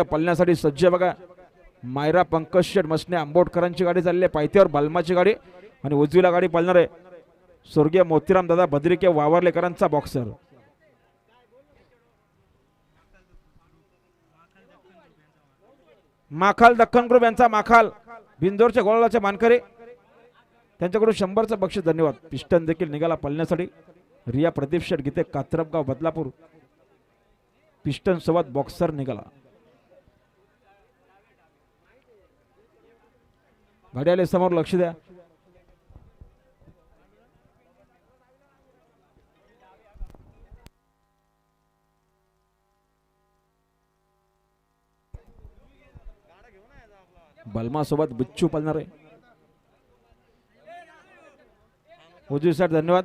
पळण्यासाठी सज्ज बघा मायरा पंकज शेठ मसने आंबोटकरांची गाडी चालली आहे पायथ्यावर बालमाची गाडी आणि उजवीला गाडी पळणार आहे स्वर्गीय मोतीराम दादा भद्रिके वावरलेकरांचा बॉक्सर माखाल दख्खन ग्रुप यांचा माखाल बिंदोरच्या गोळाचे मानकरी त्यांच्याकडून 100चं बक्षीस धन्यवाद पिस्टन देखील निघाला पळण्यासाठी रिया प्रदीप शेठ गीते कात्रपगाव बदलापूर पिस्टन सोबत बॉक्सर निघाला घड्याळे समोर लक्ष द्या बलमा सोबत बिच्चू पळणार आहे उजवी साईड धन्यवाद